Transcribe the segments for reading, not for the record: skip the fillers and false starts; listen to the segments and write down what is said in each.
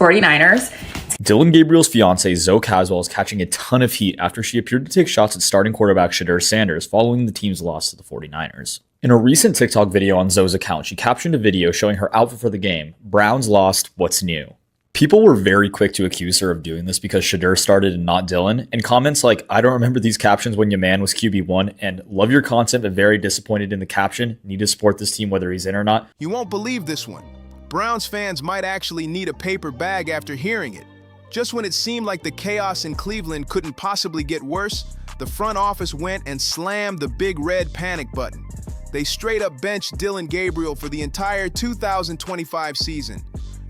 49ers. Dillon Gabriel's fiance, Zoe Caswell, is catching a ton of heat after she appeared to take shots at starting quarterback Shedeur Sanders following the team's loss to the 49ers. In a recent TikTok video on Zoe's account, she captioned a video showing her outfit for the game, "Browns lost, what's new?" People were very quick to accuse her of doing this because Shedeur started and not Dillon, and comments like, "I don't remember these captions when your man was QB1," and "Love your content but very disappointed in the caption, need to support this team whether he's in or not." You won't believe this one. Browns fans might actually need a paper bag after hearing it. Just when it seemed like the chaos in Cleveland couldn't possibly get worse, the front office went and slammed the big red panic button. They straight up benched Dillon Gabriel for the entire 2025 season.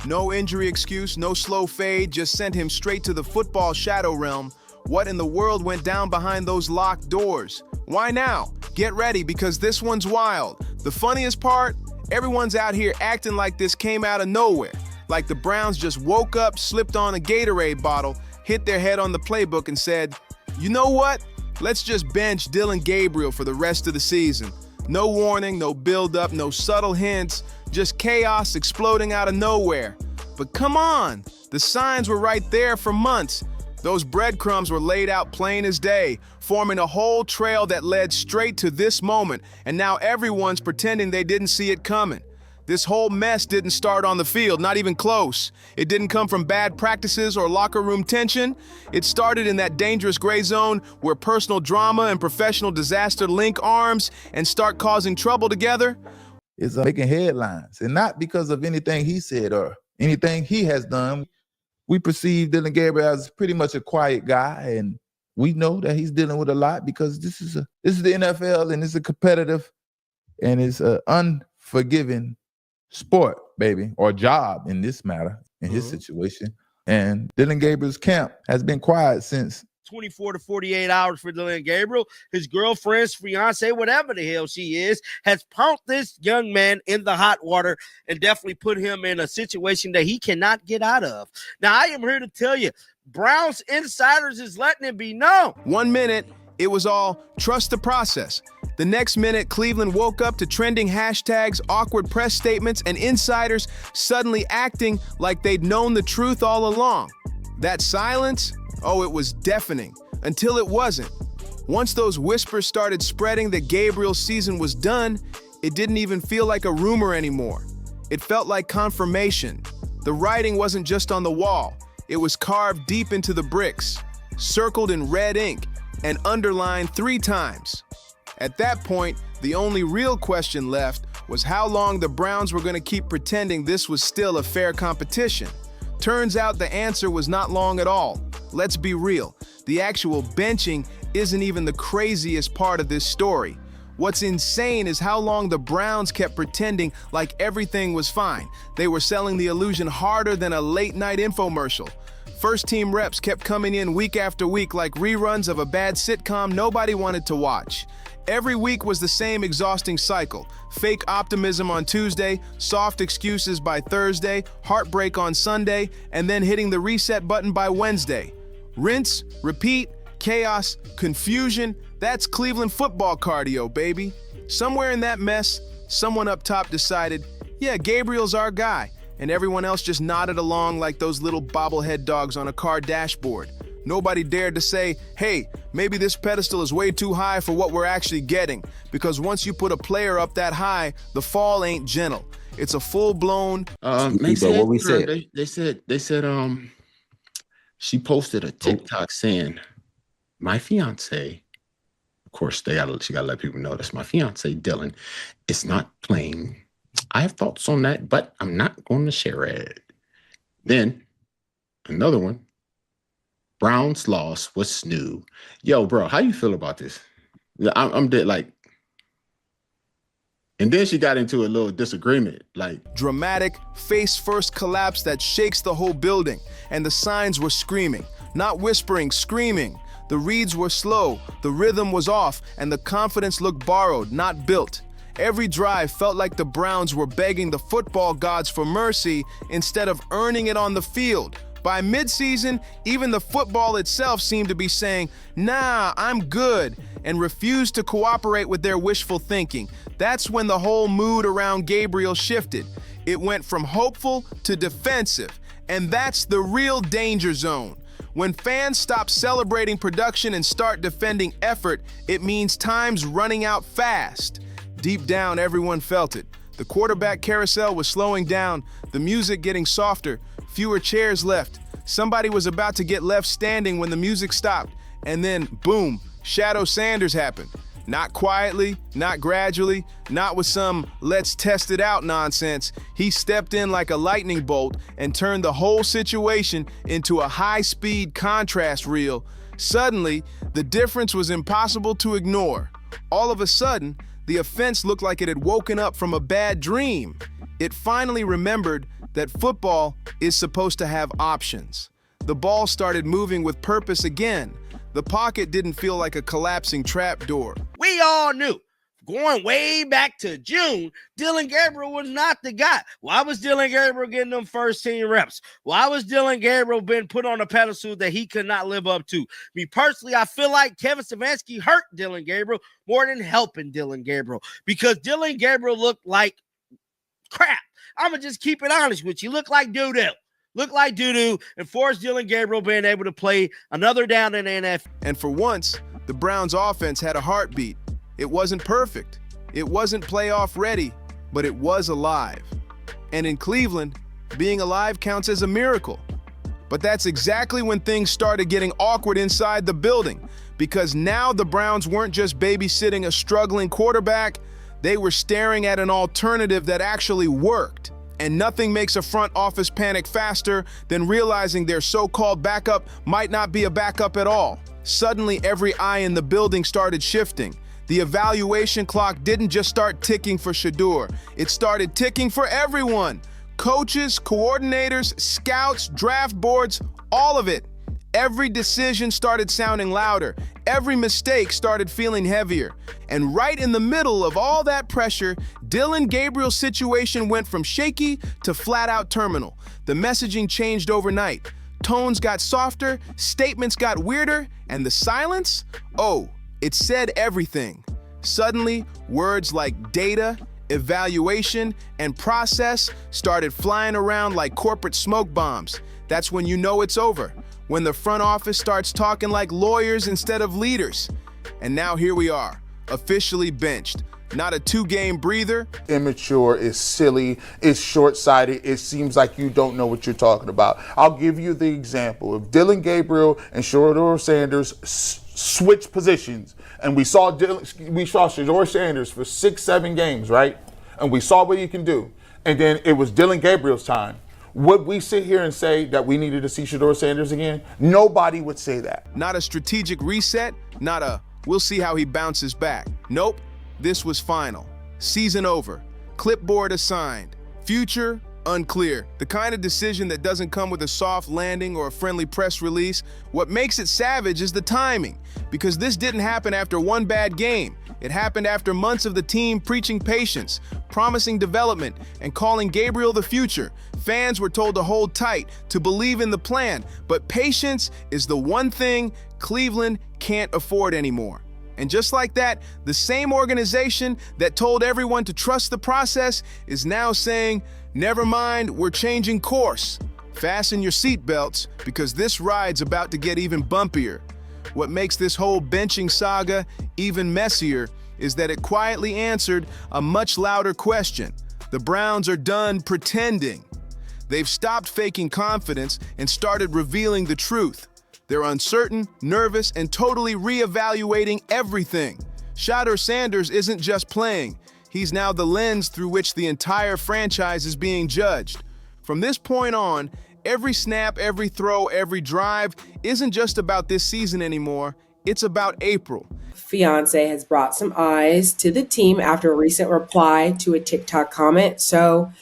No injury excuse, no slow fade, just sent him straight to the football shadow realm. What in the world went down behind those locked doors? Why now? Get ready, because this one's wild. The funniest part? Everyone's out here acting like this came out of nowhere. Like the Browns just woke up, slipped on a Gatorade bottle, hit their head on the playbook and said, "You know what? Let's just bench Dillon Gabriel for the rest of the season." No warning, no build-up, no subtle hints, just chaos exploding out of nowhere. But come on, the signs were right there for months. Those breadcrumbs were laid out plain as day, forming a whole trail that led straight to this moment, and now everyone's pretending they didn't see it coming. This whole mess didn't start on the field, not even close. It didn't come from bad practices or locker room tension. It started in that dangerous gray zone where personal drama and professional disaster link arms and start causing trouble together. It's making headlines, and not because of anything he said or anything he has done. We perceive Dillon Gabriel as pretty much a quiet guy, and we know that he's dealing with a lot because this is the NFL, and it's a competitive and it's an unforgiving sport, baby, or job in this matter, in his situation. And Dillon Gabriel's camp has been quiet since 24 to 48 hours for Dillon Gabriel. His girlfriend's fiance, whatever the hell she is, has pumped this young man in the hot water and definitely put him in a situation that he cannot get out of. Now, I am here to tell you, Browns insiders is letting it be known. 1 minute, it was all trust the process. The next minute, Cleveland woke up to trending hashtags, awkward press statements, and insiders suddenly acting like they'd known the truth all along. That silence? Oh, it was deafening, until it wasn't. Once those whispers started spreading that Gabriel's season was done, it didn't even feel like a rumor anymore. It felt like confirmation. The writing wasn't just on the wall. It was carved deep into the bricks, circled in red ink, and underlined 3 times. At that point, the only real question left was how long the Browns were going to keep pretending this was still a fair competition. Turns out the answer was not long at all. Let's be real, the actual benching isn't even the craziest part of this story. What's insane is how long the Browns kept pretending like everything was fine. They were selling the illusion harder than a late-night infomercial. First-team reps kept coming in week after week like reruns of a bad sitcom nobody wanted to watch. Every week was the same exhausting cycle. Fake optimism on Tuesday, soft excuses by Thursday, heartbreak on Sunday, and then hitting the reset button by Wednesday. Rinse, repeat, chaos, confusion. That's Cleveland football cardio, baby. Somewhere in that mess, someone up top decided, yeah, Gabriel's our guy, and everyone else just nodded along like those little bobblehead dogs on a car dashboard. Nobody dared to say, hey, maybe this pedestal is way too high for what we're actually getting, because once you put a player up that high, the fall ain't gentle. It's a full-blown... They said she posted a TikTok saying, my fiance, of course, she gotta let people know that's my fiance, Dillon, is not playing. I have thoughts on that, but I'm not going to share it. Then, another one, Browns lost, what's new? Yo, bro, how you feel about this? I'm dead, like, and then she got into a little disagreement, like dramatic face-first collapse that shakes the whole building, and the signs were screaming, not whispering, screaming. The reads were slow, the rhythm was off, and the confidence looked borrowed, not built. Every drive felt like the Browns were begging the football gods for mercy instead of earning it on the field. By midseason, even the football itself seemed to be saying, nah, I'm good, and refused to cooperate with their wishful thinking. That's when the whole mood around Gabriel shifted. It went from hopeful to defensive, And that's the real danger zone. When fans stop celebrating production and start defending effort, it means time's running out fast. Deep down, everyone felt it. The quarterback carousel was slowing down, the music getting softer, fewer chairs left. Somebody was about to get left standing when the music stopped, and then, boom, Shedeur Sanders happened. Not quietly, not gradually, not with some let's test it out nonsense. He stepped in like a lightning bolt and turned the whole situation into a high-speed contrast reel. Suddenly, the difference was impossible to ignore. All of a sudden, the offense looked like it had woken up from a bad dream. It finally remembered that football is supposed to have options. The ball started moving with purpose again. The pocket didn't feel like a collapsing trapdoor. We all knew, going way back to June, Dillon Gabriel was not the guy. Why was Dillon Gabriel getting them first team reps? Why was Dillon Gabriel being put on a pedestal that he could not live up to? Me personally, I feel like Kevin Stefanski hurt Dillon Gabriel more than helping Dillon Gabriel, because Dillon Gabriel looked like crap. I'm going to just keep it honest with you. Looked like doo-doo. Looked like doo-doo, and forced Dillon Gabriel being able to play another down in the NFL. And for once, the Browns' offense had a heartbeat. It wasn't perfect. It wasn't playoff ready, but it was alive. And in Cleveland, being alive counts as a miracle. But that's exactly when things started getting awkward inside the building, because now the Browns weren't just babysitting a struggling quarterback, they were staring at an alternative that actually worked. And nothing makes a front office panic faster than realizing their so-called backup might not be a backup at all. Suddenly, every eye in the building started shifting. The evaluation clock didn't just start ticking for Shedeur. It started ticking for everyone. Coaches, coordinators, scouts, draft boards, all of it. Every decision started sounding louder. Every mistake started feeling heavier. And right in the middle of all that pressure, Dillon Gabriel's situation went from shaky to flat-out terminal. The messaging changed overnight. Tones got softer, statements got weirder, and the silence? Oh, it said everything. Suddenly, words like data, evaluation, and process started flying around like corporate smoke bombs. That's when you know it's over. When the front office starts talking like lawyers instead of leaders. And now here we are, officially benched. Not a two-game breather. Immature, it's silly, it's short-sighted, it seems like you don't know what you're talking about. I'll give you the example. If Dillon Gabriel and Shedeur Sanders switch positions, and we saw Shedeur Sanders for 6-7 games, right? And we saw what he can do. And then it was Dillon Gabriel's time. Would we sit here and say that we needed to see Shedeur Sanders again? Nobody would say that. Not a strategic reset, not a we'll see how he bounces back. Nope, this was final. Season over. Clipboard assigned. Future unclear. The kind of decision that doesn't come with a soft landing or a friendly press release. What makes it savage is the timing, because this didn't happen after one bad game. It happened after months of the team preaching patience, promising development, and calling Gabriel the future. Fans were told to hold tight, to believe in the plan, but patience is the one thing Cleveland can't afford anymore. And just like that, the same organization that told everyone to trust the process is now saying, never mind, we're changing course. Fasten your seatbelts, because this ride's about to get even bumpier. What makes this whole benching saga even messier is that it quietly answered a much louder question. The Browns are done pretending. They've stopped faking confidence and started revealing the truth. They're uncertain, nervous, and totally reevaluating everything. Shedeur Sanders isn't just playing. He's now the lens through which the entire franchise is being judged. From this point on, every snap, every throw, every drive isn't just about this season anymore. It's about April. Fiance has brought some eyes to the team after a recent reply to a TikTok comment. So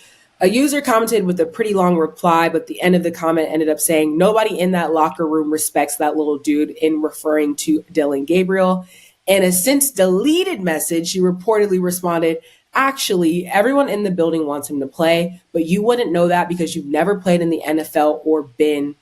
a user commented with a pretty long reply, but the end of the comment ended up saying, nobody in that locker room respects that little dude, in referring to Dillon Gabriel. In a since deleted message, she reportedly responded, actually, everyone in the building wants him to play, but you wouldn't know that because you've never played in the NFL or been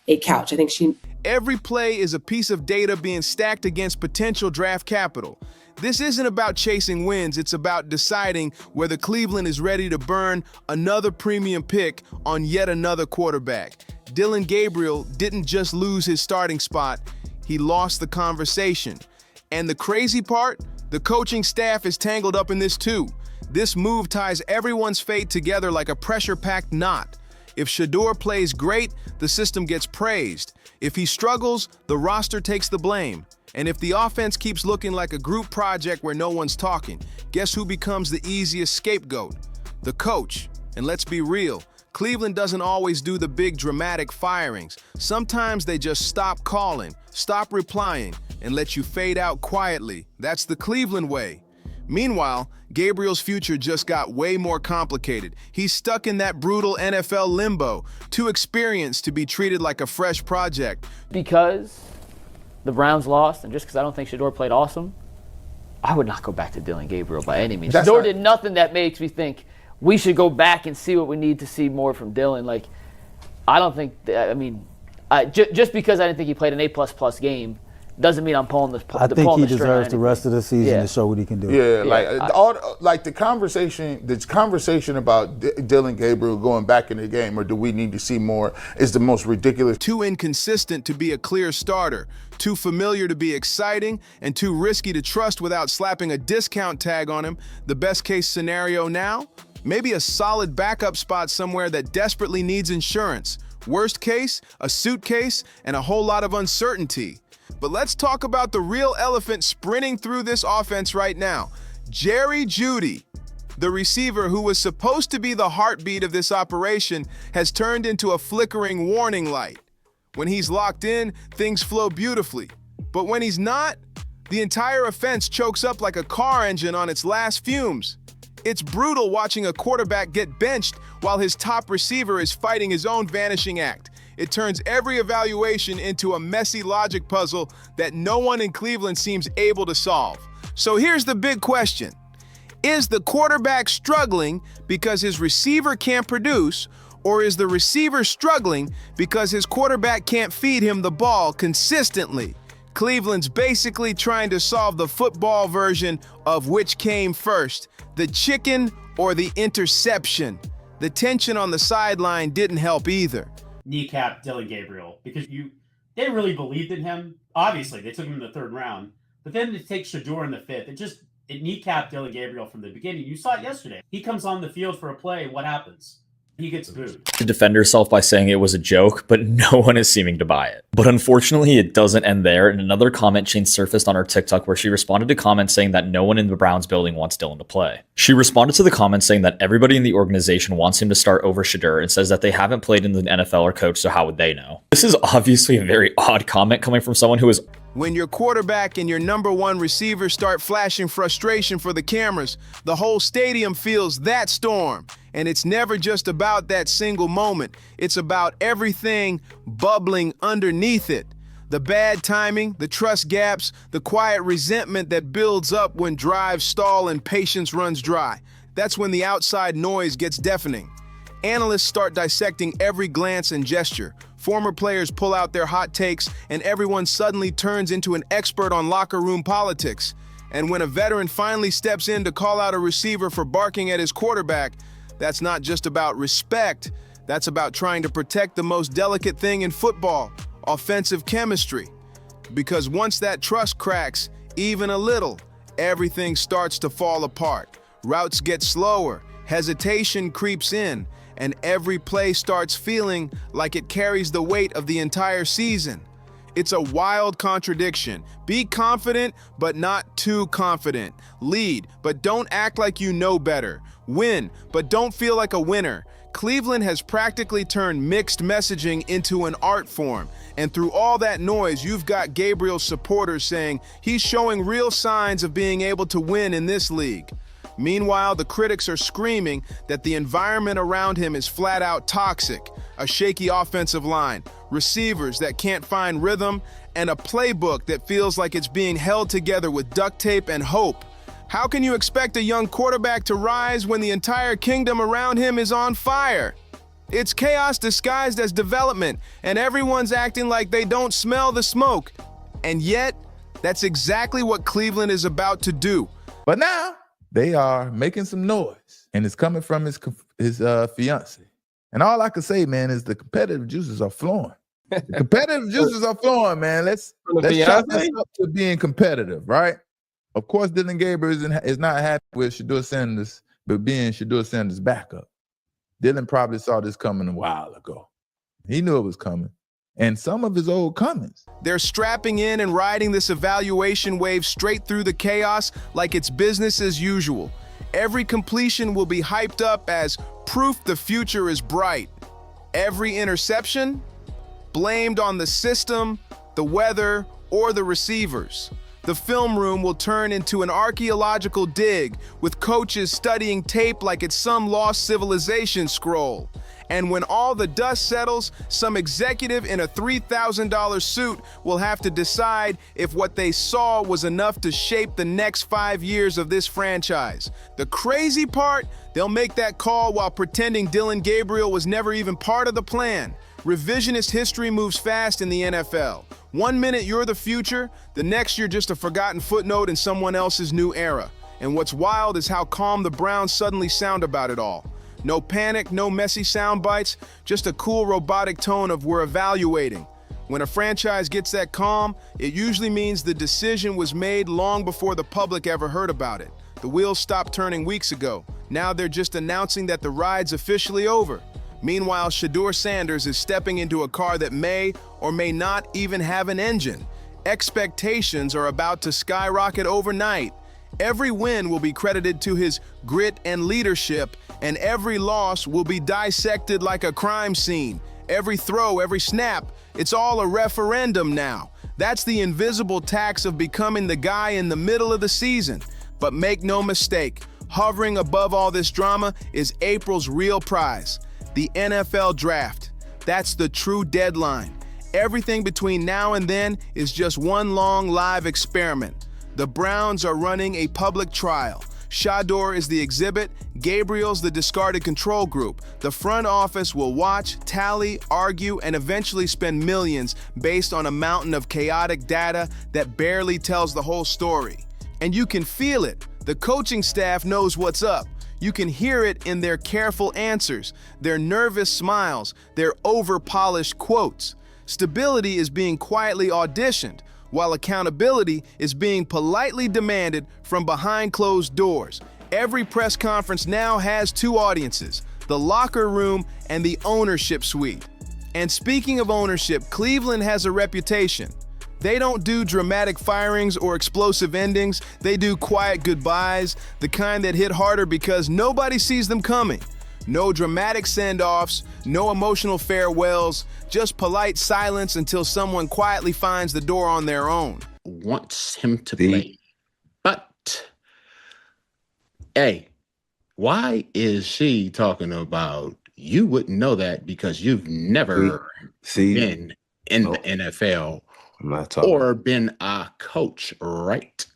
a couch. I think she... Every play is a piece of data being stacked against potential draft capital. This isn't about chasing wins, it's about deciding whether Cleveland is ready to burn another premium pick on yet another quarterback. Dillon Gabriel didn't just lose his starting spot, he lost the conversation. And the crazy part? The coaching staff is tangled up in this too. This move ties everyone's fate together like a pressure-packed knot. If Shedeur plays great, the system gets praised. If he struggles, the roster takes the blame. And if the offense keeps looking like a group project where no one's talking, guess who becomes the easiest scapegoat? The coach. And let's be real, Cleveland doesn't always do the big dramatic firings. Sometimes they just stop calling, stop replying, and let you fade out quietly. That's the Cleveland way. Meanwhile, Gabriel's future just got way more complicated. He's stuck in that brutal NFL limbo, too experienced to be treated like a fresh project. Because the Browns lost, and just because I don't think Shedeur played awesome, I would not go back to Dillon Gabriel by any means. Shedeur did nothing that makes me think we should go back and see what we need to see more from Dillon. Like, I don't think, just because I didn't think he played an A++ game, doesn't mean I'm pulling this. I think he deserves the rest of the season to show what he can do. The conversation about Dillon Gabriel going back in the game, or do we need to see more, is the most ridiculous. Too inconsistent to be a clear starter, too familiar to be exciting, and too risky to trust without slapping a discount tag on him. The best case scenario now? Maybe a solid backup spot somewhere that desperately needs insurance. Worst case, a suitcase, and a whole lot of uncertainty. But let's talk about the real elephant sprinting through this offense right now. Jerry Jeudy, the receiver who was supposed to be the heartbeat of this operation, has turned into a flickering warning light. When he's locked in, things flow beautifully. But when he's not, the entire offense chokes up like a car engine on its last fumes. It's brutal watching a quarterback get benched while his top receiver is fighting his own vanishing act. It turns every evaluation into a messy logic puzzle that no one in Cleveland seems able to solve. So here's the big question. Is the quarterback struggling because his receiver can't produce, or is the receiver struggling because his quarterback can't feed him the ball consistently? Cleveland's basically trying to solve the football version of which came first, the chicken or the interception. The tension on the sideline didn't help either. Kneecap Dillon Gabriel, because they really believed in him. Obviously, they took him in the third round, but then to take Shedeur in the fifth, it kneecapped Dillon Gabriel from the beginning. You saw it yesterday. He comes on the field for a play. What happens? He gets booed. To defend herself by saying it was a joke, but no one is seeming to buy it. But unfortunately, it doesn't end there, and another comment chain surfaced on her TikTok where she responded to comments saying that no one in the Browns building wants Dillon to play. She responded to the comments saying that everybody in the organization wants him to start over Shedeur and says that they haven't played in the NFL or coached, so how would they know? This is obviously a very odd comment coming from someone who is... When your quarterback and your number one receiver start flashing frustration for the cameras, the whole stadium feels that storm. And it's never just about that single moment. It's about everything bubbling underneath it. The bad timing, the trust gaps, the quiet resentment that builds up when drives stall and patience runs dry. That's when the outside noise gets deafening. Analysts start dissecting every glance and gesture. Former players pull out their hot takes, and everyone suddenly turns into an expert on locker room politics. And when a veteran finally steps in to call out a receiver for barking at his quarterback, that's not just about respect, that's about trying to protect the most delicate thing in football, offensive chemistry. Because once that trust cracks, even a little, everything starts to fall apart. Routes get slower, hesitation creeps in, and every play starts feeling like it carries the weight of the entire season. It's a wild contradiction. Be confident, but not too confident. Lead, but don't act like you know better. Win, but don't feel like a winner. Cleveland has practically turned mixed messaging into an art form. And through all that noise, you've got Gabriel's supporters saying he's showing real signs of being able to win in this league. Meanwhile, the critics are screaming that the environment around him is flat out toxic. A shaky offensive line, receivers that can't find rhythm, and a playbook that feels like it's being held together with duct tape and hope. How can you expect a young quarterback to rise when the entire kingdom around him is on fire? It's chaos disguised as development, and everyone's acting like they don't smell the smoke. And yet, That's exactly what Cleveland is about to do. But now they are making some noise, and it's coming from his fiance. And all I can say, man, is the competitive juices are flowing. The competitive juices are flowing, man. Let's chalk this up to being competitive, right? Of course, Dillon Gabriel is not happy with Shedeur Sanders, but being Shedeur Sanders' backup. Dillon probably saw this coming a while ago. He knew it was coming. And some of his old comments. They're strapping in and riding this evaluation wave straight through the chaos like it's business as usual. Every completion will be hyped up as proof the future is bright. Every interception, blamed on the system, the weather, or the receivers. The film room will turn into an archaeological dig with coaches studying tape like it's some lost civilization scroll. And when all the dust settles, some executive in a $3,000 suit will have to decide if what they saw was enough to shape the next 5 years of this franchise. The crazy part, they'll make that call while pretending Dillon Gabriel was never even part of the plan. Revisionist history moves fast in the NFL. 1 minute you're the future, the next you're just a forgotten footnote in someone else's new era. And what's wild is how calm the Browns suddenly sound about it all. No panic, no messy sound bites, just a cool robotic tone of we're evaluating. When a franchise gets that calm, it usually means the decision was made long before the public ever heard about it. The wheels stopped turning weeks ago. Now they're just announcing that the ride's officially over. Meanwhile, Shedeur Sanders is stepping into a car that may or may not even have an engine. Expectations are about to skyrocket overnight. Every win will be credited to his grit and leadership, and every loss will be dissected like a crime scene. Every throw, every snap, it's all a referendum now. That's the invisible tax of becoming the guy in the middle of the season. But make no mistake, hovering above all this drama is April's real prize, the NFL Draft. That's the true deadline. Everything between now and then is just one long live experiment. The Browns are running a public trial. Shedeur is the exhibit, Gabriel's the discarded control group. The front office will watch, tally, argue, and eventually spend millions based on a mountain of chaotic data that barely tells the whole story. And you can feel it. The coaching staff knows what's up. You can hear it in their careful answers, their nervous smiles, their over-polished quotes. Stability is being quietly auditioned, while accountability is being politely demanded from behind closed doors. Every press conference now has two audiences, the locker room and the ownership suite. And speaking of ownership, Cleveland has a reputation. They don't do dramatic firings or explosive endings. They do quiet goodbyes, the kind that hit harder because nobody sees them coming. No dramatic send-offs, no emotional farewells, just polite silence until someone quietly finds the door on their own. Wants him to play. But, hey, why is she talking about you wouldn't know that because you've never been in the NFL or been a coach, right?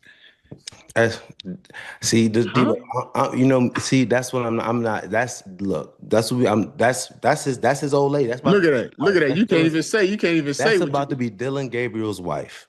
That's what I'm not. That's what that's his old lady. That's look at that. You can't even say. That's about to be Dillon Gabriel's wife.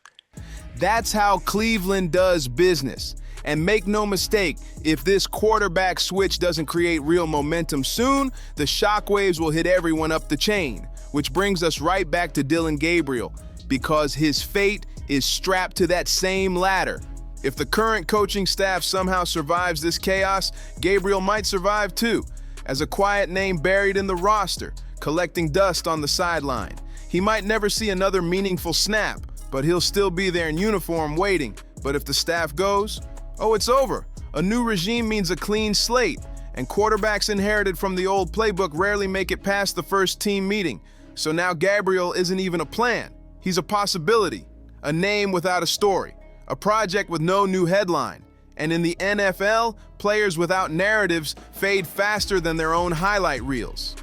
That's how Cleveland does business. And make no mistake, if this quarterback switch doesn't create real momentum soon, the shockwaves will hit everyone up the chain. Which brings us right back to Dillon Gabriel, because his fate is strapped to that same ladder. If the current coaching staff somehow survives this chaos, Gabriel might survive too, as a quiet name buried in the roster, collecting dust on the sideline. He might never see another meaningful snap, but he'll still be there in uniform waiting. But if the staff goes, oh, it's over. A new regime means a clean slate, and quarterbacks inherited from the old playbook rarely make it past the first team meeting. So now Gabriel isn't even a plan. He's a possibility, a name without a story. A project with no new headline. And in the NFL, players without narratives fade faster than their own highlight reels.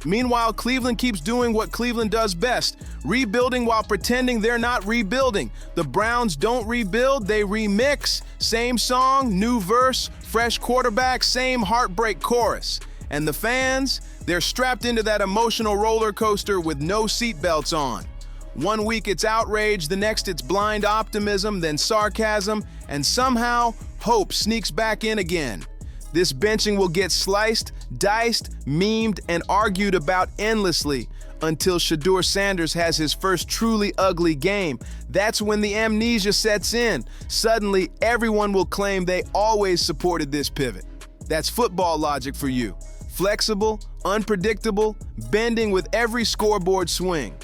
Meanwhile, Cleveland keeps doing what Cleveland does best, rebuilding while pretending they're not rebuilding. The Browns don't rebuild, they remix. Same song, new verse, fresh quarterback, same heartbreak chorus. And the fans, they're strapped into that emotional roller coaster with no seatbelts on. 1 week it's outrage, the next it's blind optimism, then sarcasm, and somehow hope sneaks back in again. This benching will get sliced, diced, memed, and argued about endlessly until Shedeur Sanders has his first truly ugly game. That's when the amnesia sets in. Suddenly, everyone will claim they always supported this pivot. That's football logic for you. Flexible, unpredictable, bending with every scoreboard swing.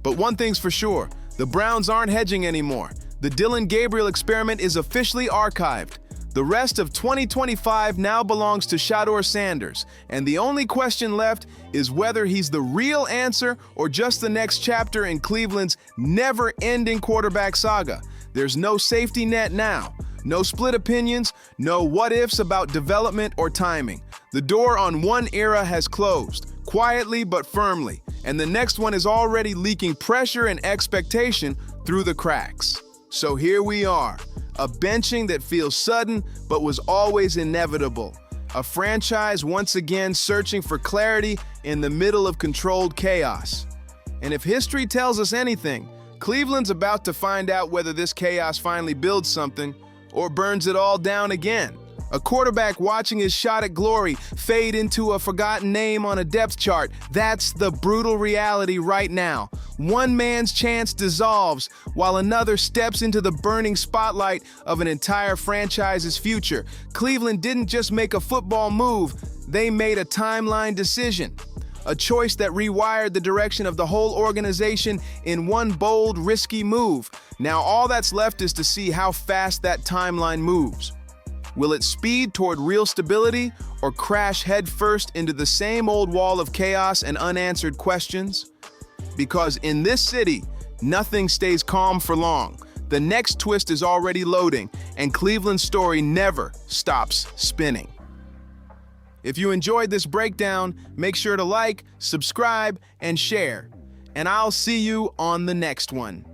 But one thing's for sure, the Browns aren't hedging anymore. The Dillon Gabriel experiment is officially archived. The rest of 2025 now belongs to Shedeur Sanders, and the only question left is whether he's the real answer or just the next chapter in Cleveland's never-ending quarterback saga. There's no safety net now, no split opinions, no what-ifs about development or timing. The door on one era has closed, quietly but firmly, and the next one is already leaking pressure and expectation through the cracks. So here we are. A benching that feels sudden but was always inevitable. A franchise once again searching for clarity in the middle of controlled chaos. And if history tells us anything, Cleveland's about to find out whether this chaos finally builds something or burns it all down again. A quarterback watching his shot at glory fade into a forgotten name on a depth chart. That's the brutal reality right now. One man's chance dissolves while another steps into the burning spotlight of an entire franchise's future. Cleveland didn't just make a football move, they made a timeline decision. A choice that rewired the direction of the whole organization in one bold, risky move. Now all that's left is to see how fast that timeline moves. Will it speed toward real stability or crash headfirst into the same old wall of chaos and unanswered questions? Because in this city, nothing stays calm for long. The next twist is already loading, and Cleveland's story never stops spinning. If you enjoyed this breakdown, make sure to like, subscribe, and share. And I'll see you on the next one.